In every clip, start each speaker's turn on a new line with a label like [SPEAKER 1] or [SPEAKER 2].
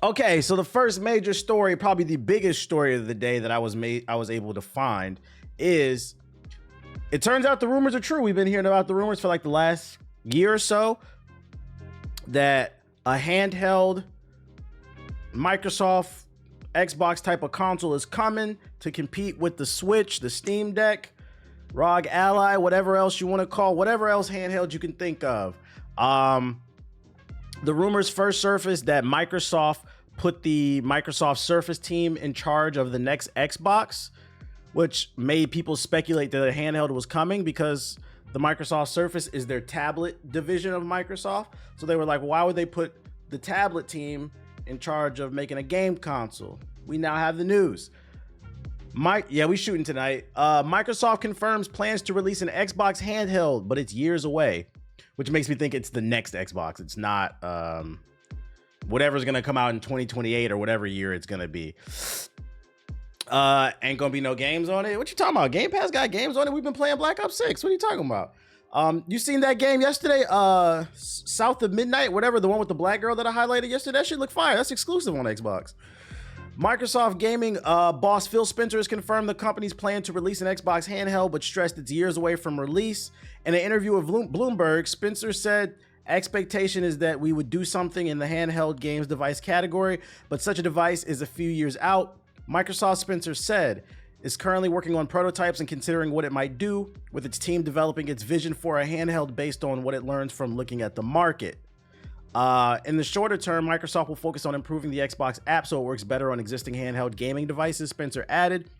[SPEAKER 1] Okay, so the first major story, probably the biggest story of the day that I was able to find is it turns out the rumors are true. We've been hearing about the rumors for like the last year or so that a handheld Microsoft Xbox type of console is coming to compete with the Switch, the Steamdeck, ROG Ally, whatever else you want to call, whatever else handheld you can think of. The rumors first surfaced that Microsoft put the Microsoft Surface team in charge of the next Xbox, which made people speculate that a handheld was coming because the Microsoft Surface is their tablet division of Microsoft. So they were like, why would they put the tablet team in charge of making a game console? We now have the news. We shooting tonight. Microsoft confirms plans to release an Xbox handheld, but it's years away, which makes me think it's the next Xbox. It's not whatever's gonna come out in 2028 or whatever year it's gonna be. Ain't gonna be no games on it. What you talking about? Game Pass got games on it. We've been playing Black Ops 6. What are you talking about? You seen that game yesterday? South of Midnight, whatever, the one with the black girl that I highlighted yesterday. That shit look fire. That's exclusive on Xbox. Microsoft Gaming boss Phil Spencer has confirmed the company's plan to release an Xbox handheld, but stressed it's years away from release. In an interview with Bloomberg, Spencer said expectation is that we would do something in the handheld games device category, but such a device is a few years out. Microsoft, Spencer said, is currently working on prototypes and considering what it might do, with its team developing its vision for a handheld based on what it learns from looking at the market. In the shorter term, Microsoft will focus on improving the Xbox app so it works better on existing handheld gaming devices, Spencer added.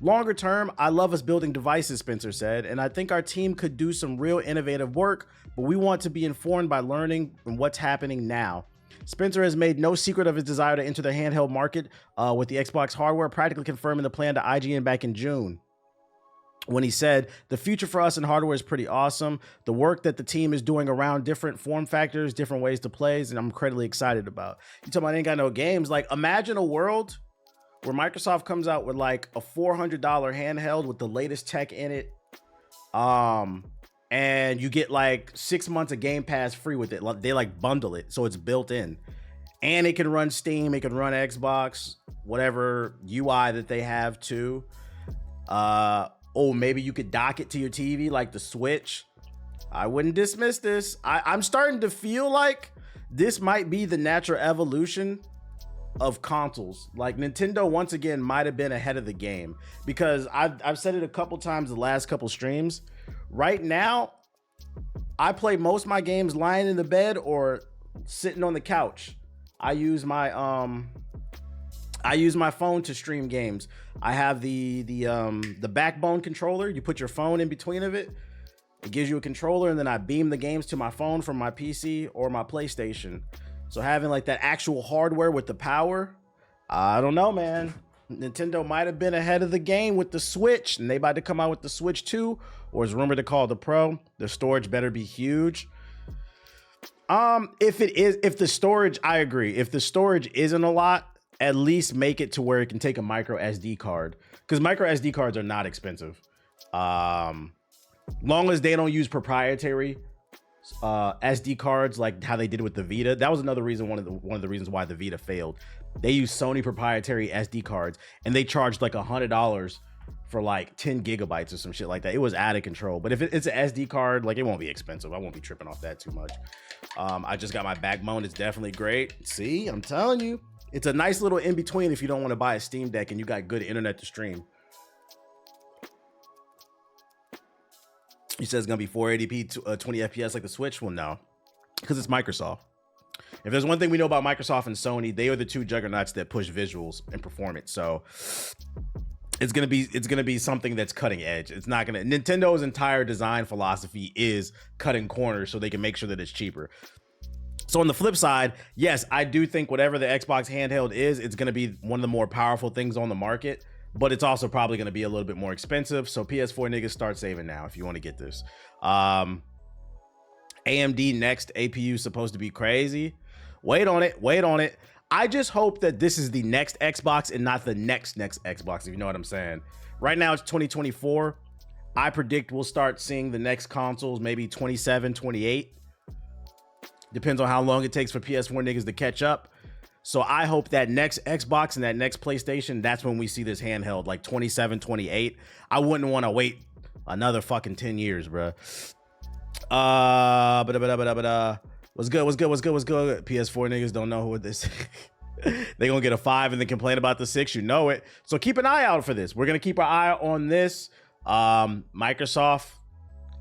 [SPEAKER 1] Longer term, I love us building devices, Spencer said, and I think our team could do some real innovative work, but we want to be informed by learning and what's happening now. Spencer has made no secret of his desire to enter the handheld market with the Xbox hardware, practically confirming the plan to IGN back in June, when he said, the future for us in hardware is pretty awesome. The work that the team is doing around different form factors, different ways to play, and I'm incredibly excited about. You talking about ain't got no games. Like, imagine a world where Microsoft comes out with like a $400 handheld with the latest tech in it. And you get like 6 months of Game Pass free with it. They like bundle it, so it's built in. And it can run Steam, it can run Xbox, whatever UI that they have too. Maybe you could dock it to your TV like the Switch. I wouldn't dismiss this. I'm starting to feel like this might be the natural evolution of consoles. Like, Nintendo once again might have been ahead of the game, because I've said it a couple times the last couple streams. Right now, I play most of my games lying in the bed or sitting on the couch. I use my phone to stream games. I have the Backbone controller. You put your phone in between of it. It gives you a controller, and then I beam the games to my phone from my PC or my PlayStation. So having like that actual hardware with the power, I don't know, man. Nintendo might have been ahead of the game with the Switch, and they about to come out with the Switch 2, or is rumored to call the Pro. The storage better be huge. If the storage, I agree. If the storage isn't a lot, at least make it to where it can take a micro SD card, because micro SD cards are not expensive. Long as they don't use proprietary SD cards like how they did with the Vita. That was another reason, one of the reasons why the Vita failed. They used Sony proprietary SD cards, and they charged like $100 for like 10 gigabytes or some shit like that. It was out of control. But if it's an SD card, like, it won't be expensive. I won't be tripping off that too much. I just got my Backbone. It's definitely great. See, I'm telling you, it's a nice little in between if you don't want to buy a Steam Deck and you got good internet to stream. He says it's gonna be 480p, 20 FPS like the Switch. Well, no, because it's Microsoft. If there's one thing we know about Microsoft and Sony, they are the two juggernauts that push visuals and performance. So it's gonna be something that's cutting edge. It's not gonna. Nintendo's entire design philosophy is cutting corners so they can make sure that it's cheaper. So on the flip side, yes, I do think whatever the Xbox handheld is, it's gonna be one of the more powerful things on the market. But it's also probably going to be a little bit more expensive. So PS4 niggas, start saving now if you want to get this. AMD next APU is supposed to be crazy. Wait on it. I just hope that this is the next Xbox and not the next Xbox, if you know what I'm saying. Right now it's 2024. I predict we'll start seeing the next consoles maybe 27, 28. Depends on how long it takes for PS4 niggas to catch up. So I hope that next Xbox and that next PlayStation, that's when we see this handheld, like 27, 28. I wouldn't want to wait another fucking 10 years, bro. What's good? PS4 niggas don't know who this. They gonna get a 5 and then complain about the 6. You know it. So keep an eye out for this. We're gonna keep our eye on this. Microsoft.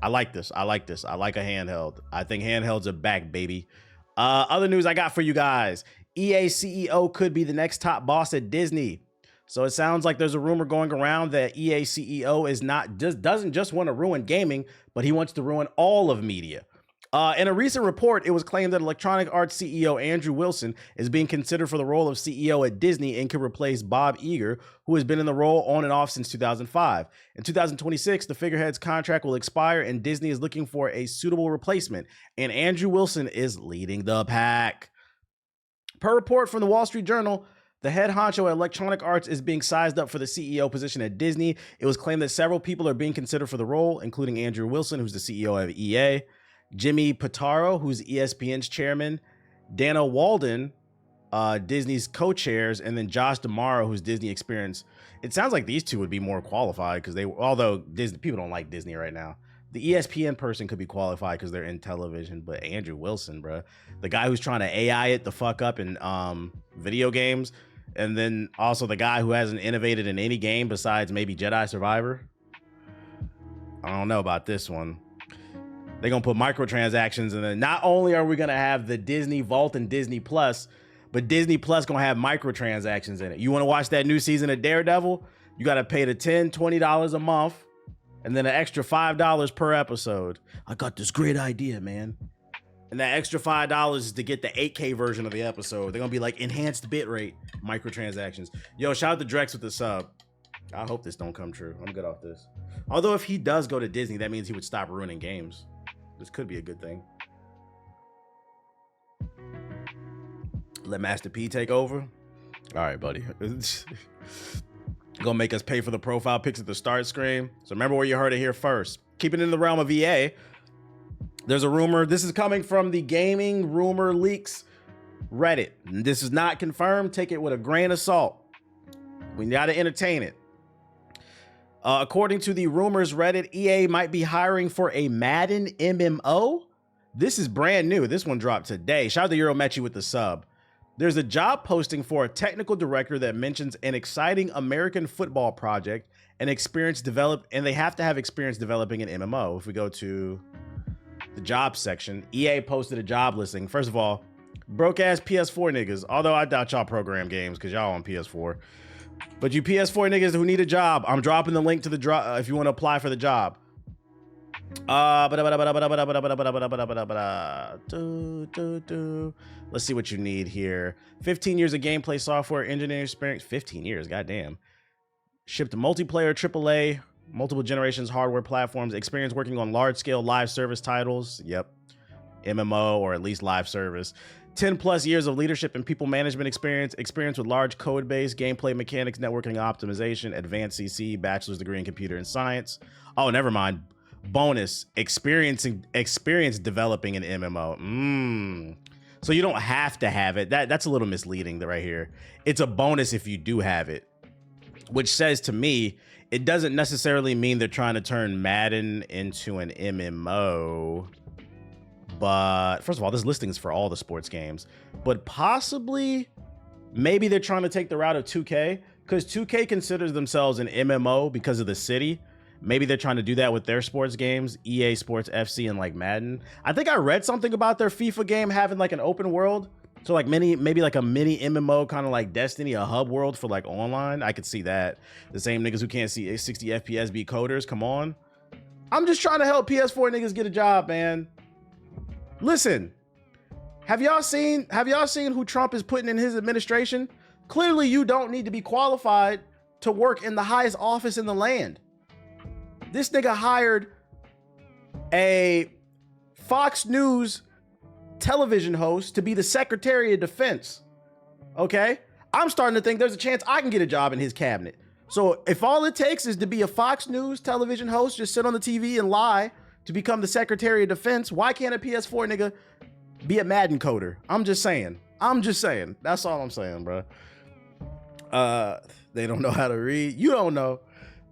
[SPEAKER 1] I like this. I like a handheld. I think handhelds are back, baby. Other news I got for you guys. EA CEO could be the next top boss at Disney. So it sounds like there's a rumor going around that EA CEO doesn't just want to ruin gaming, but he wants to ruin all of media. In a recent report, it was claimed that Electronic Arts CEO Andrew Wilson is being considered for the role of CEO at Disney and could replace Bob Iger, who has been in the role on and off since 2005. In 2026, the figurehead's contract will expire and Disney is looking for a suitable replacement, and Andrew Wilson is leading the pack. Per report from the Wall Street Journal, the head honcho at Electronic Arts is being sized up for the CEO position at Disney. It was claimed that several people are being considered for the role, including Andrew Wilson, who's the CEO of EA, Jimmy Pitaro, who's ESPN's chairman, Dana Walden, Disney's co-chairs, and then Josh D'Amaro, who's Disney Experience. It sounds like these two would be more qualified because although Disney people don't like Disney right now. The ESPN person could be qualified because they're in television, but Andrew Wilson, bro, the guy who's trying to AI it the fuck up in video games, and then also the guy who hasn't innovated in any game besides maybe Jedi Survivor. I don't know about this one. They're going to put microtransactions, and then not only are we going to have the Disney Vault and Disney Plus, but Disney Plus going to have microtransactions in it. You want to watch that new season of Daredevil? You got to pay the $10, $20 a month, and then an extra $5 per episode. I got this great idea, man. And that extra $5 is to get the 8K version of the episode. They're going to be like enhanced bitrate microtransactions. Yo, shout out to Drex with the sub. I hope this don't come true. I'm good off this. Although if he does go to Disney, that means he would stop ruining games. This could be a good thing. Let Master P take over. All right, buddy. Gonna make us pay for the profile pics at the start screen. So remember where you heard it here first. Keeping it in the realm of EA, there's a rumor. This is coming from the Gaming Rumor Leaks Reddit. This is not confirmed. Take it with a grain of salt. We gotta entertain it. According to the rumors Reddit, EA might be hiring for a Madden MMO. This is brand new. This one dropped today. Shout out to Euromechi with the sub. There's a job posting for a technical director that mentions an exciting American football project and they have to have experience developing an MMO. If we go to the job section, EA posted a job listing. First of all, broke ass PS4 niggas. Although I doubt y'all program games because y'all on PS4. But you PS4 niggas who need a job, I'm dropping the link to the drop if you want to apply for the job. Let's see what you need here. 15 years of gameplay software engineering experience. 15 years, goddamn. Shipped multiplayer, AAA, multiple generations hardware platforms. Experience working on large-scale live service titles. Yep. MMO or at least live service. 10 plus years of leadership and people management experience with large code base, gameplay mechanics, networking optimization, advanced CC, bachelor's degree in computer science. Oh, never mind. Bonus, experience developing an MMO. So you don't have to have it. That's a little misleading right here. It's a bonus if you do have it, which says to me, it doesn't necessarily mean they're trying to turn Madden into an MMO. But first of all, this listing is for all the sports games, but possibly maybe they're trying to take the route of 2K because 2K considers themselves an MMO because of the city. Maybe they're trying to do that with their sports games, EA Sports FC and like Madden. I think I read something about their FIFA game having like an open world. So like maybe like a mini MMO, kind of like Destiny, a hub world for like online. I could see that. The same niggas who can't see 60 FPS be coders. Come on. I'm just trying to help PS4 niggas get a job, man. Listen, have y'all seen who Trump is putting in his administration? Clearly you don't need to be qualified to work in the highest office in the land. This nigga hired a Fox News television host to be the Secretary of Defense. Okay? I'm starting to think there's a chance I can get a job in his cabinet. So if all it takes is to be a Fox News television host, just sit on the TV and lie to become the Secretary of Defense, why can't a PS4 nigga be a Madden coder? I'm just saying. I'm just saying. That's all I'm saying, bro. They don't know how to read. You don't know.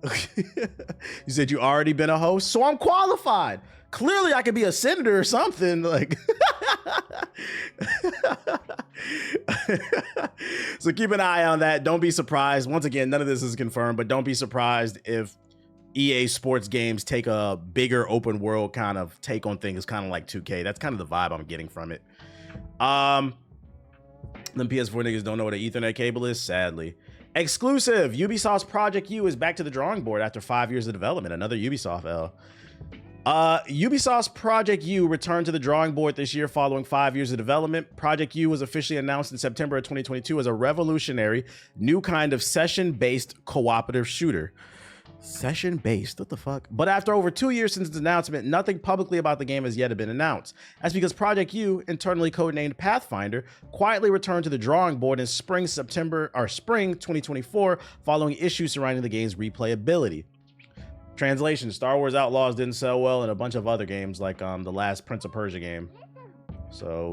[SPEAKER 1] You said you already been a host, so I'm qualified. Clearly, I could be a senator or something. Like, so keep an eye on that. Don't be surprised. Once again, none of this is confirmed, but don't be surprised if EA Sports games take a bigger open world kind of take on things, kind of like 2K. That's kind of the vibe I'm getting from it. Them PS4 niggas don't know what an Ethernet cable is, sadly. Exclusive, Ubisoft's Project U is back to the drawing board after 5 years of development. Another Ubisoft L. Ubisoft's Project U returned to the drawing board this year following 5 years of development. Project U was officially announced in September of 2022 as a revolutionary new kind of session-based cooperative shooter. Session-based, what the fuck? But after over 2 years since its announcement, nothing publicly about the game has yet been announced. That's because Project U, internally codenamed Pathfinder, quietly returned to the drawing board in spring 2024 following issues surrounding the game's replayability. Translation, Star Wars Outlaws didn't sell well, and a bunch of other games like the last Prince of Persia game. So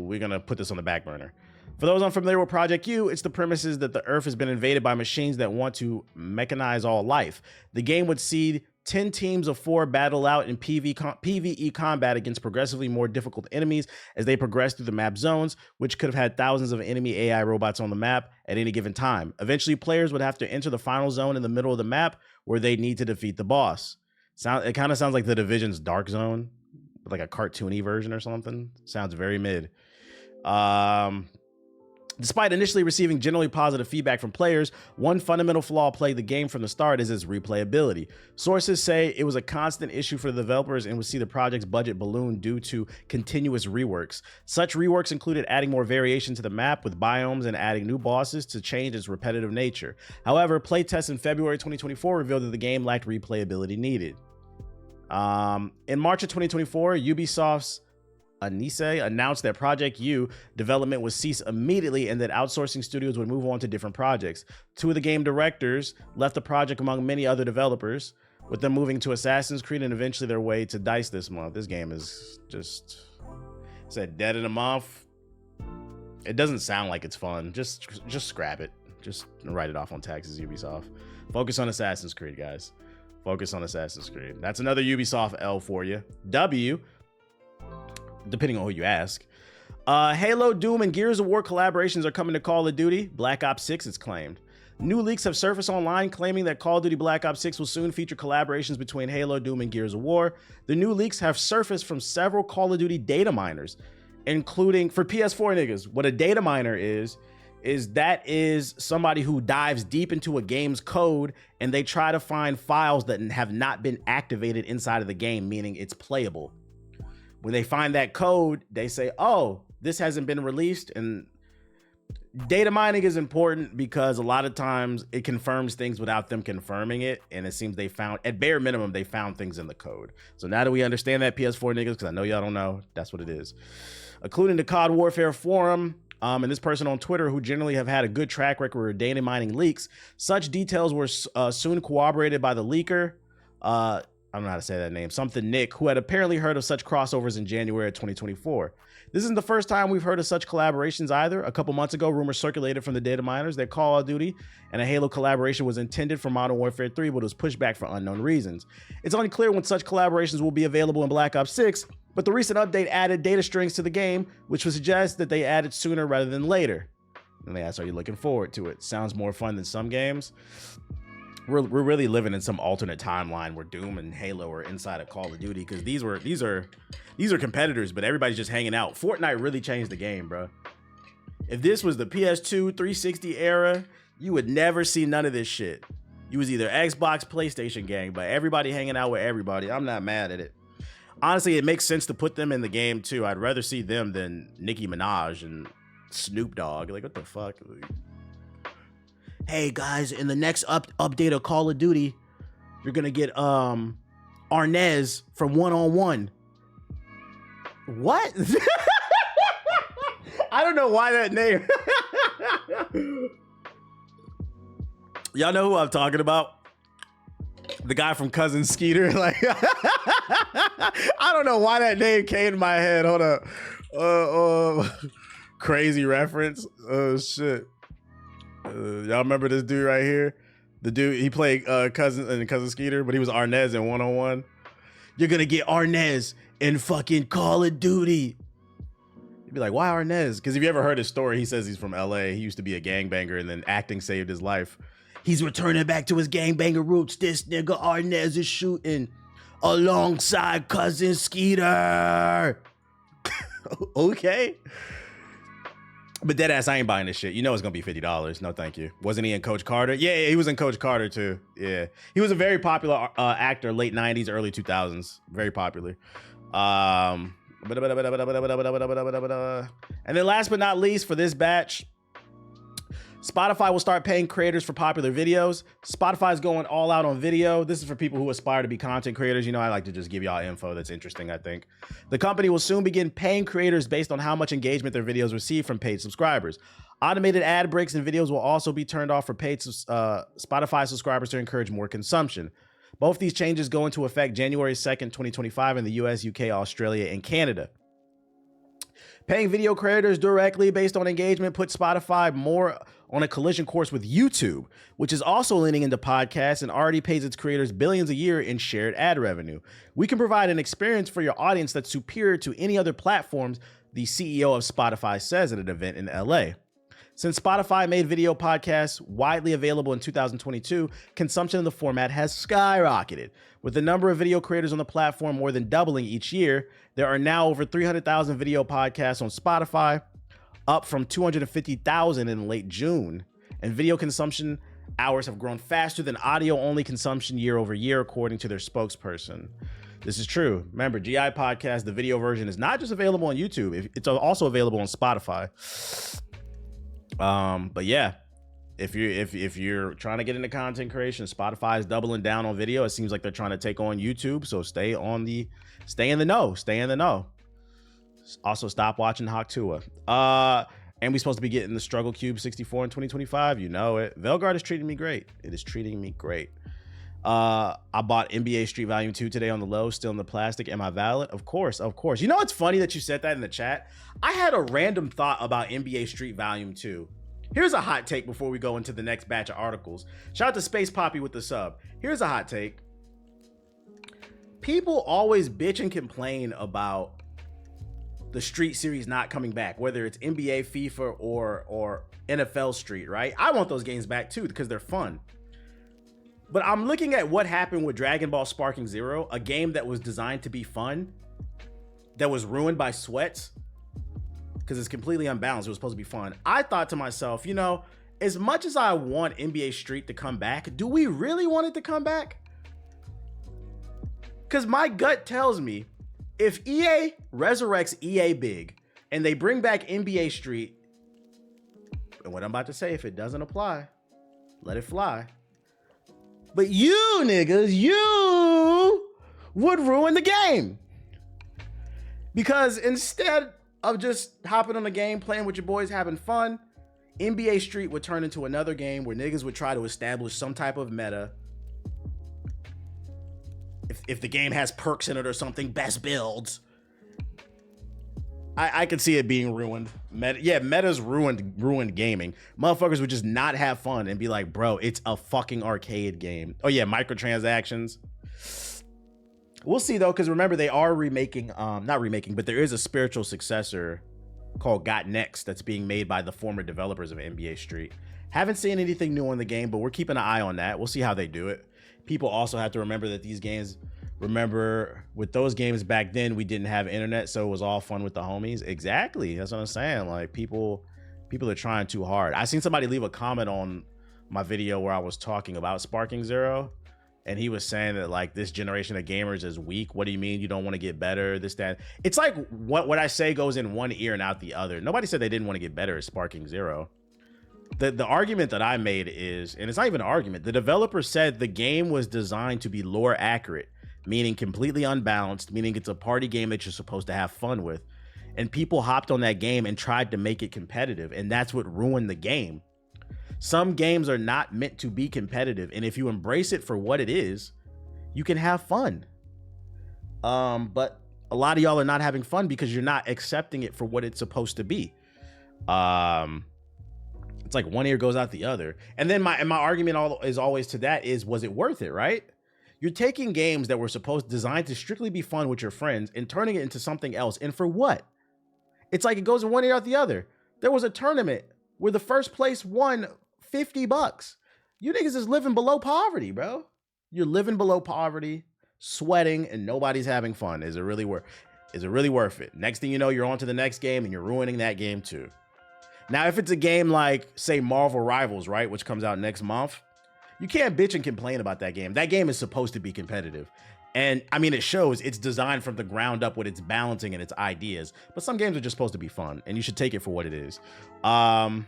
[SPEAKER 1] we're gonna put this on the back burner. For those unfamiliar with Project U, it's the premise is that the Earth has been invaded by machines that want to mechanize all life. The game would see 10 teams of 4 battle out in PvE combat against progressively more difficult enemies as they progress through the map zones, which could have had thousands of enemy AI robots on the map at any given time. Eventually, players would have to enter the final zone in the middle of the map where they need to defeat the boss. It kind of sounds like the Division's Dark Zone, like a cartoony version or something. Sounds very mid. Despite initially receiving generally positive feedback from players, one fundamental flaw plagued the game from the start is its replayability. Sources say it was a constant issue for the developers and would see the project's budget balloon due to continuous reworks. Such reworks included adding more variation to the map with biomes and adding new bosses to change its repetitive nature. However, playtests in February 2024 revealed that the game lacked replayability needed. In March of 2024, Ubisoft's Anise announced that Project U development would cease immediately and that outsourcing studios would move on to different projects. 2 of the game directors left the project among many other developers, with them moving to Assassin's Creed and eventually their way to DICE this month. This game is just said dead in a month. It doesn't sound like it's fun. Just scrap it. Just write it off on taxes, Ubisoft. Focus on Assassin's Creed, guys. Focus on Assassin's Creed. That's another Ubisoft L for you. W, depending on who you ask. Halo, Doom, and Gears of War collaborations are coming to Call of Duty. Black Ops 6 is claimed. New leaks have surfaced online claiming that Call of Duty Black Ops 6 will soon feature collaborations between Halo, Doom, and Gears of War. The new leaks have surfaced from several Call of Duty data miners, including, for PS4 niggas, what a data miner is that is somebody who dives deep into a game's code and they try to find files that have not been activated inside of the game, meaning it's playable. When they find that code, they say, oh, this hasn't been released. And data mining is important because a lot of times it confirms things without them confirming it. And it seems they found, at bare minimum, they found things in the code. So now that we understand that, PS4 niggas, because I know y'all don't know, that's what it is. Including the COD Warfare forum, and this person on Twitter who generally have had a good track record with data mining leaks, such details were soon corroborated by the leaker. I don't know how to say that name, something Nick, who had apparently heard of such crossovers in January of 2024. This isn't the first time we've heard of such collaborations either. A couple months ago, rumors circulated from the data miners that Call of Duty and a Halo collaboration was intended for Modern Warfare 3, but it was pushed back for unknown reasons. It's unclear when such collaborations will be available in Black Ops 6, but the recent update added data strings to the game, which would suggest that they added sooner rather than later. And they asked, are you looking forward to it? Sounds more fun than some games. We're really living in some alternate timeline where Doom and Halo are inside of Call of Duty, because these are competitors, but everybody's just hanging out. Fortnite really changed the game, bro. If this was the PS2 360 era, you would never see none of this shit. You was either Xbox, PlayStation gang, but everybody hanging out with everybody. I'm not mad at it. Honestly, it makes sense to put them in the game too. I'd rather see them than Nicki Minaj and Snoop Dogg. Like, what the fuck? Hey guys, in the next update of Call of Duty, you're gonna get Arnez from 1-on-1. What? I don't know why that name. Y'all know who I'm talking about? The guy from Cousin Skeeter. Like, I don't know why that name came to my head. Hold up. crazy reference. Oh shit. Y'all remember this dude right here? The dude, he played Cousin Skeeter, but he was Arnez in 101. You're gonna get Arnez in fucking Call of Duty. You'd be like, why Arnez? Because if you ever heard his story, he says he's from LA. He used to be a gangbanger and then acting saved his life. He's returning back to his gangbanger roots. This nigga Arnez is shooting alongside Cousin Skeeter. Okay. But deadass, I ain't buying this shit. You know it's gonna be $50. No, thank you. Wasn't he in Coach Carter? Yeah, he was in Coach Carter too. Yeah, he was a very popular actor, late 90s, early 2000s. Very popular. And then last but not least for this batch, Spotify will start paying creators for popular videos. Spotify's going all out on video. This is for people who aspire to be content creators. You know, I like to just give y'all info that's interesting, I think. The company will soon begin paying creators based on how much engagement their videos receive from paid subscribers. Automated ad breaks in videos will also be turned off for paid Spotify subscribers to encourage more consumption. Both these changes go into effect January 2nd, 2025 in the US, UK, Australia, and Canada. Paying video creators directly based on engagement puts Spotify more on a collision course with YouTube, which is also leaning into podcasts and already pays its creators billions a year in shared ad revenue. We can provide an experience for your audience that's superior to any other platforms, the CEO of Spotify says at an event in LA. Since Spotify made video podcasts widely available in 2022, consumption of the format has skyrocketed. With the number of video creators on the platform more than doubling each year, there are now over 300,000 video podcasts on Spotify, up from 250,000 in late June. And video consumption hours have grown faster than audio-only consumption year over year, according to their spokesperson. This is true. Remember, GI Podcast, the video version, is not just available on YouTube. It's also available on Spotify. But yeah, if you're trying to get into content creation, Spotify is doubling down on video. It seems like they're trying to take on YouTube. So stay in the know. Also, stop watching Hawktua. And we're supposed to be getting the Struggle Cube 64 in 2025. You know it. Velguard is treating me great. It is treating me great. I bought NBA Street Volume 2 today on the low, still in the plastic. Am I valid? Of course. You know, it's funny that you said that in the chat. I had a random thought about NBA Street Volume 2. Here's a hot take before we go into the next batch of articles. Shout out to Space Poppy with the sub. Here's a hot take. People always bitch and complain about the Street series not coming back, whether it's NBA, FIFA, or NFL Street, right? I want those games back too because they're fun. But I'm looking at what happened with Dragon Ball Sparking Zero, a game that was designed to be fun, that was ruined by sweats because it's completely unbalanced. It was supposed to be fun. I thought to myself, you know, as much as I want NBA Street to come back, do we really want it to come back? Because my gut tells me if EA resurrects EA Big and they bring back NBA Street, and what I'm about to say, if it doesn't apply, let it fly. But you niggas, you would ruin the game. Because instead of just hopping on the game, playing with your boys, having fun, NBA Street would turn into another game where niggas would try to establish some type of meta. If the game has perks in it or something, best builds. I could see it being ruined. Meta's ruined gaming. Motherfuckers would just not have fun and be like, bro, it's a fucking arcade game. Oh yeah, microtransactions. We'll see though, because remember they are not remaking, but there is a spiritual successor called Got Next that's being made by the former developers of NBA Street. Haven't seen anything new in the game, but we're keeping an eye on that. We'll see how they do it. People also have to remember that these games, with those games back then, we didn't have internet, so it was all fun with the homies. Exactly. That's what I'm saying. Like people are trying too hard. I seen somebody leave a comment on my video where I was talking about Sparking Zero, and he was saying that like this generation of gamers is weak. What do you mean you don't want to get better? This, that. It's like what I say goes in one ear and out the other. Nobody said they didn't want to get better at Sparking Zero. The argument that I made is, and it's not even an argument, the developer said the game was designed to be lore accurate, meaning completely unbalanced, meaning it's a party game that you're supposed to have fun with. And people hopped on that game and tried to make it competitive, and that's what ruined the game. Some games are not meant to be competitive, and if you embrace it for what it is, you can have fun. But a lot of y'all are not having fun because you're not accepting it for what it's supposed to be. It's like one ear goes out the other. And then my argument is always to that is, was it worth it, right? You're taking games that were designed to strictly be fun with your friends and turning it into something else. And for what? It's like it goes in one ear out the other. There was a tournament where the first place won $50. You niggas is living below poverty, bro. You're living below poverty, sweating, and nobody's having fun. Is it really worth it? Next thing you know, you're on to the next game and you're ruining that game too. Now, if it's a game like, say, Marvel Rivals, right, which comes out next month, you can't bitch and complain about that game. That game is supposed to be competitive. And I mean, it shows it's designed from the ground up with its balancing and its ideas. But some games are just supposed to be fun, and you should take it for what it is. Now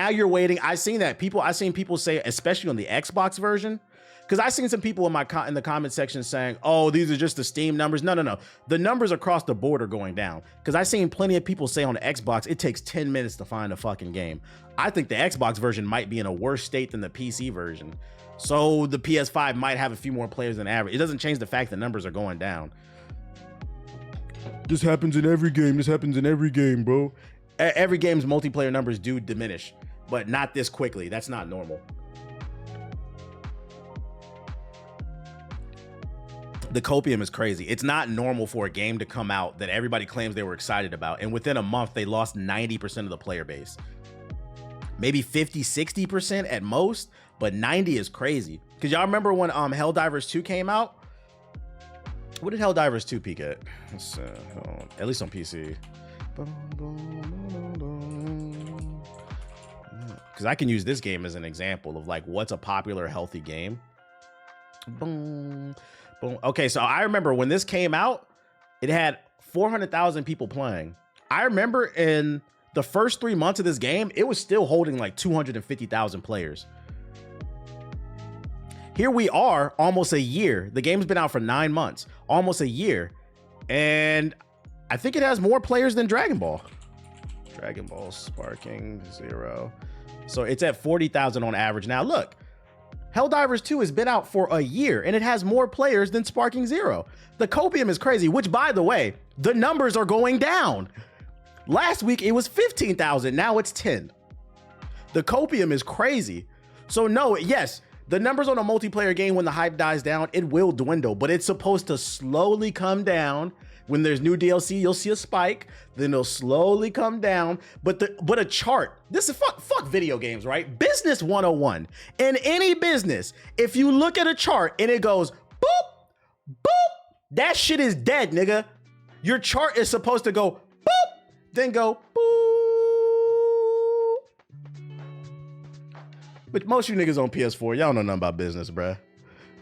[SPEAKER 1] you're waiting. I've seen people say, especially on the Xbox version, because I've seen some people in the comment section saying, oh, these are just the Steam numbers. No. The numbers across the board are going down. Because I've seen plenty of people say on the Xbox, it takes 10 minutes to find a fucking game. I think the Xbox version might be in a worse state than the PC version. So the PS5 might have a few more players than average. It doesn't change the fact that numbers are going down. This happens in every game, bro. Every game's multiplayer numbers do diminish, but not this quickly. That's not normal. The copium is crazy. It's not normal for a game to come out that everybody claims they were excited about, and within a month, they lost 90% of the player base. Maybe 50, 60% at most, but 90 is crazy. Because y'all remember when Helldivers 2 came out? What did Helldivers 2 peak at? At least on PC. Because I can use this game as an example of like what's a popular, healthy game. Boom. Boom. Okay, so I remember when this came out, it had 400,000 people playing. I remember in the first 3 months of this game, it was still holding like 250,000 players. Here we are, almost a year. The game's been out for 9 months, almost a year. And I think it has more players than Dragon Ball. Dragon Ball Sparking 0. So it's at 40,000 on average. Now look, Helldivers 2 has been out for a year and it has more players than Sparking 0. The copium is crazy, which by the way, the numbers are going down. Last week it was 15,000, now it's 10. The copium is crazy. So no, yes, the numbers on a multiplayer game when the hype dies down, it will dwindle, but it's supposed to slowly come down. When there's new DLC, you'll see a spike, then it'll slowly come down. But a chart, this is fuck video games, right? Business 101. In any business, if you look at a chart and it goes boop, boop, that shit is dead, nigga. Your chart is supposed to go boop, then go boop. But most of you niggas on PS4, y'all don't know nothing about business, bruh.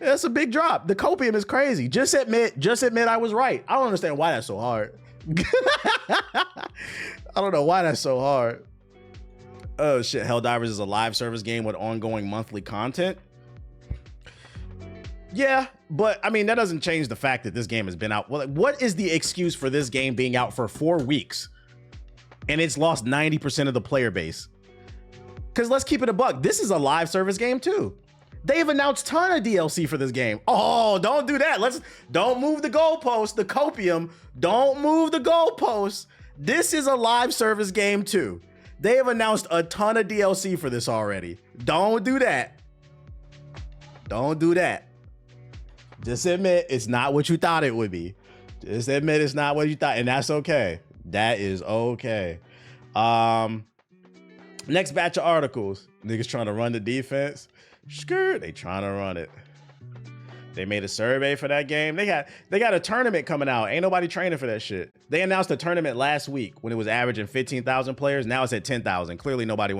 [SPEAKER 1] That's a big drop. The copium is crazy. Just admit I was right. I don't understand why that's so hard. I don't know why that's so hard. Oh shit, Helldivers is a live service game with ongoing monthly content. Yeah, but I mean, that doesn't change the fact that this game has been out. Well, what is the excuse for this game being out for 4 weeks and it's lost 90% of the player base? Because let's keep it a buck. This is a live service game too. They've announced a ton of DLC for this game. Oh, don't do that. Don't move the goalpost, the copium. Don't move the goalpost. This is a live service game too. They have announced a ton of DLC for this already. Don't do that. Don't do that. Just admit it's not what you thought it would be. Just admit it's not what you thought, and that's okay. That is okay. Next batch of articles. Niggas trying to run the defense. Skirt, they trying to run it. They made a survey for that game. They got a tournament coming out. Ain't nobody training for that shit. They announced a tournament last week when it was averaging 15,000 players. Now it's at 10,000. Clearly nobody want to